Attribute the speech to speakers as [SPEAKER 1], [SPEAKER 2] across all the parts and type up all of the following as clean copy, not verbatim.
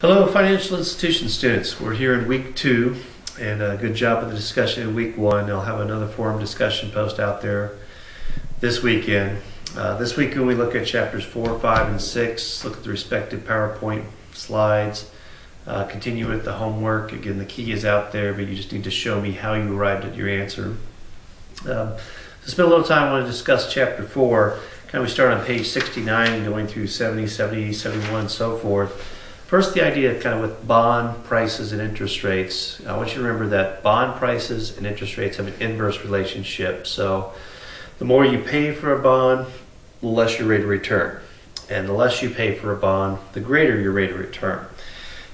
[SPEAKER 1] Hello, financial institution students. We're here in week 2, and a good job with the discussion in week 1. I'll have another forum discussion post out there this weekend. This weekend we look at chapters 4, 5, and 6, look at the respective PowerPoint slides, continue with the homework. Again, the key is out there, but you just need to show me how you arrived at your answer. So spend a little time, I want to discuss chapter 4. We start on page 69, going through 70, 70, 71, and so forth. First, the idea with bond prices and interest rates. I want you to remember that bond prices and interest rates have an inverse relationship. So the more you pay for a bond, the less your rate of return. And the less you pay for a bond, the greater your rate of return.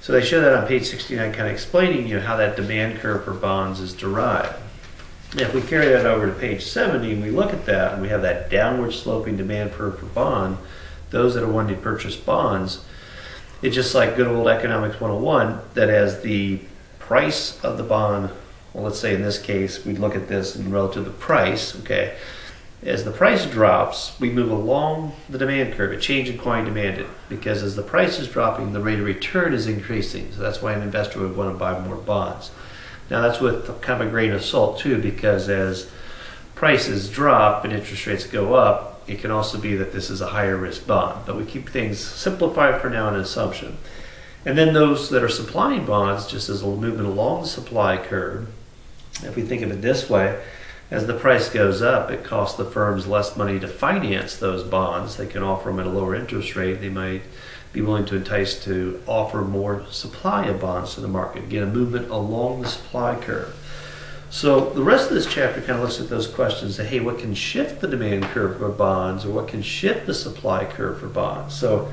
[SPEAKER 1] So they show that on page 69, explaining how that demand curve for bonds is derived. If we carry that over to page 70 and we look at that, and we have that downward sloping demand curve for bond, those that are wanting to purchase bonds, it's just like good old economics 101, that as the price of the bond, well, let's say in this case, we look at this in relative to the price, okay? As the price drops, we move along the demand curve, a change in quantity demanded, because as the price is dropping, the rate of return is increasing. So that's why an investor would want to buy more bonds. Now that's with a grain of salt too, because as prices drop and interest rates go up, it can also be that this is a higher risk bond, but we keep things simplified for now in an assumption. And then those that are supplying bonds, just as a movement along the supply curve, if we think of it this way, as the price goes up, it costs the firms less money to finance those bonds. They can offer them at a lower interest rate. They might be willing to entice to offer more supply of bonds to the market. Again, a movement along the supply curve. So the rest of this chapter looks at those questions, that hey, what can shift the demand curve for bonds, or what can shift the supply curve for bonds? So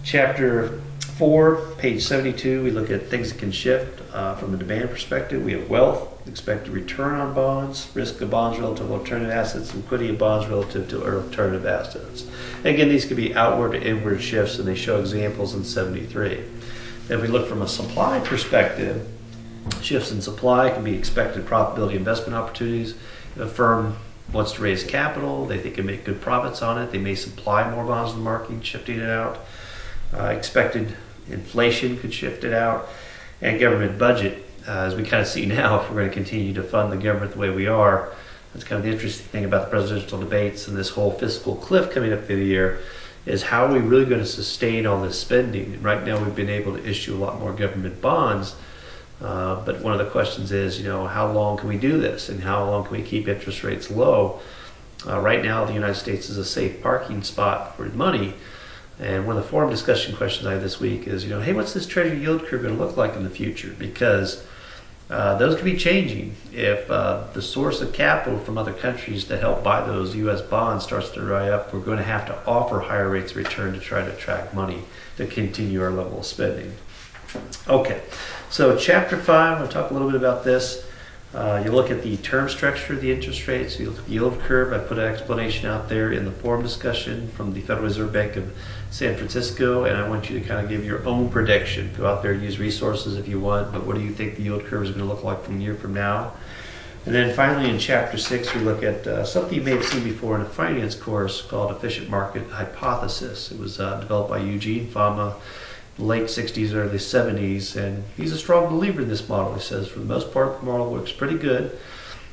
[SPEAKER 1] chapter 4, page 72, we look at things that can shift from a demand perspective. We have wealth, expected return on bonds, risk of bonds relative to alternative assets, liquidity of bonds relative to alternative assets. Again, these could be outward to inward shifts, and they show examples in 73. If we look from a supply perspective, shifts in supply can be expected probability investment opportunities. If a firm wants to raise capital, they think it can make good profits on it, they may supply more bonds in the market, shifting it out. Expected inflation could shift it out. And government budget, as we see now, if we're going to continue to fund the government the way we are, that's the interesting thing about the presidential debates and this whole fiscal cliff coming up through the year, is how are we really going to sustain all this spending? And right now we've been able to issue a lot more government bonds, but one of the questions is, how long can we do this, and how long can we keep interest rates low? Right now, the United States is a safe parking spot for money, and one of the forum discussion questions I have this week is, hey, what's this Treasury yield curve going to look like in the future? Because those could be changing. If the source of capital from other countries to help buy those U.S. bonds starts to dry up, we're going to have to offer higher rates of return to try to attract money to continue our level of spending. Okay, so chapter 5, I'm going to talk a little bit about this. You look at the term structure of the interest rates, you look at the yield curve. I put an explanation out there in the forum discussion from the Federal Reserve Bank of San Francisco, and I want you to give your own prediction. Go out there and use resources if you want, but what do you think the yield curve is going to look like from a year from now? And then finally in chapter 6, we look at something you may have seen before in a finance course called efficient market hypothesis. It was developed by Eugene Fama, late 60s, early 70s, and he's a strong believer in this model. He says for the most part the model works pretty good.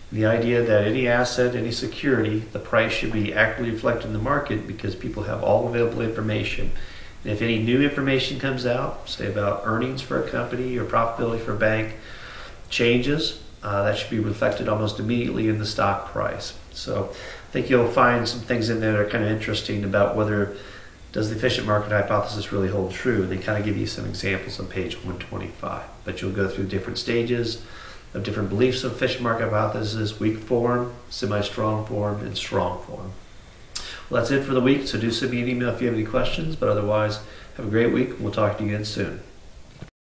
[SPEAKER 1] The idea that any asset, any security, the price should be accurately reflected in the market because people have all available information. And if any new information comes out, say about earnings for a company or profitability for a bank, changes, that should be reflected almost immediately in the stock price. So I think you'll find some things in there that are interesting about whether does the efficient market hypothesis really hold true? And they give you some examples on page 125. But you'll go through different stages of different beliefs of efficient market hypothesis: weak form, semi-strong form, and strong form. Well, that's it for the week. So do send me an email if you have any questions. But otherwise, have a great week. We'll talk to you again soon.